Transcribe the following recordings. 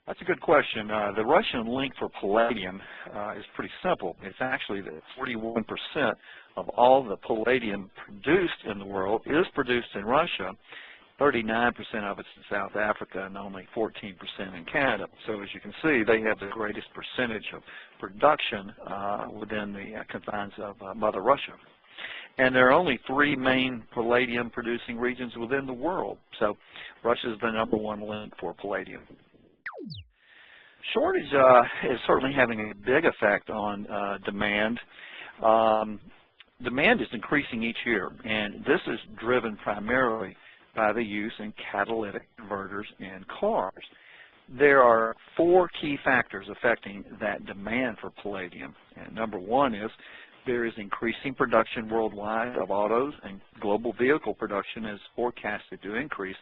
That's a good question. The Russian link for palladium is pretty simple. It's actually that 41% of all the palladium produced in the world is produced in Russia. 39% of it's in South Africa and only 14% in Canada. So as you can see, they have the greatest percentage of production within the confines of Mother Russia. And there are only 3 main palladium producing regions within the world. So Russia is the #1 link for palladium. Shortage is certainly having a big effect on demand. Demand is increasing each year, and this is driven primarily by the use in catalytic converters in cars. There are 4 key factors affecting that demand for palladium. And #1 is there is increasing production worldwide of autos, and global vehicle production is forecasted to increase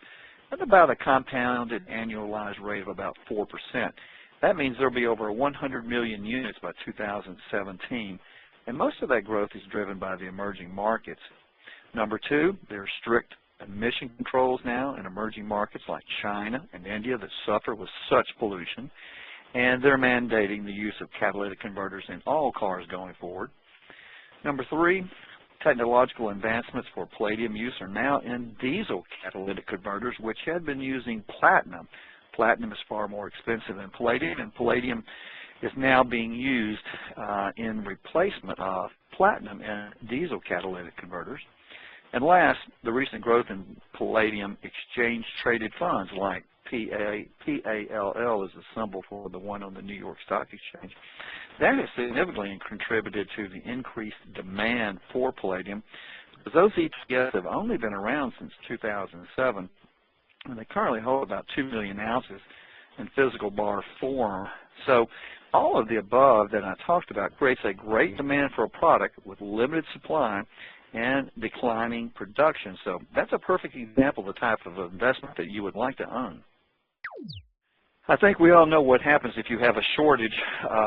at about a compounded annualized rate of about 4%. That means there will be over 100 million units by 2017, and most of that growth is driven by the emerging markets. #2, there are strict emission controls now in emerging markets like China and India that suffer with such pollution, and they're mandating the use of catalytic converters in all cars going forward. #3, technological advancements for palladium use are now in diesel catalytic converters, which had been using platinum. Platinum is far more expensive than palladium, and palladium is now being used in replacement of platinum in diesel catalytic converters. And last, the recent growth in palladium exchange-traded funds like PALL is the symbol for the one on the New York Stock Exchange. That has significantly contributed to the increased demand for palladium, because those ETFs have only been around since 2007, and they currently hold about 2 million ounces in physical bar form. So all of the above that I talked about creates a great demand for a product with limited supply and declining production. So that's a perfect example of the type of investment that you would like to own. I think we all know what happens if you have a shortage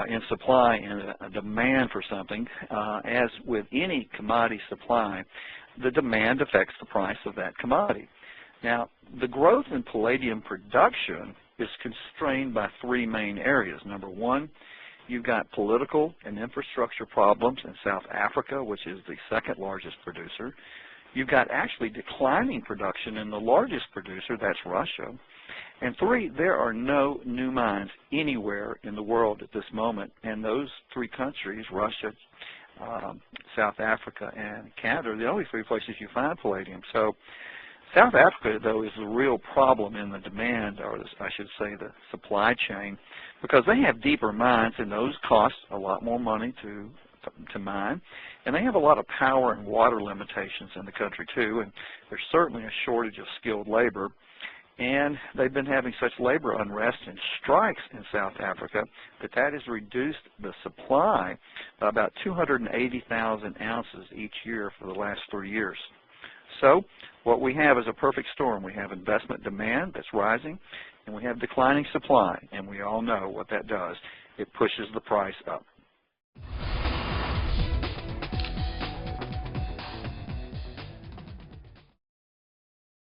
in supply and a demand for something. As with any commodity supply, the demand affects the price of that commodity. Now, the growth in palladium production is constrained by 3 main areas. #1, you've got political and infrastructure problems in South Africa, which is the 2nd largest producer. You've got actually declining production in the largest producer, that's Russia. And 3, there are no new mines anywhere in the world at this moment. And those 3 countries, Russia, South Africa, and Canada, are the only 3 places you find palladium. So South Africa, though, is the real problem in the demand, or I should say the supply chain, because they have deeper mines, and those cost a lot more money to mine. And they have a lot of power and water limitations in the country, too, and there's certainly a shortage of skilled labor. And they've been having such labor unrest and strikes in South Africa that has reduced the supply by about 280,000 ounces each year for the last 3 years. So what we have is a perfect storm. We have investment demand that's rising, and we have declining supply, and we all know what that does. It pushes the price up.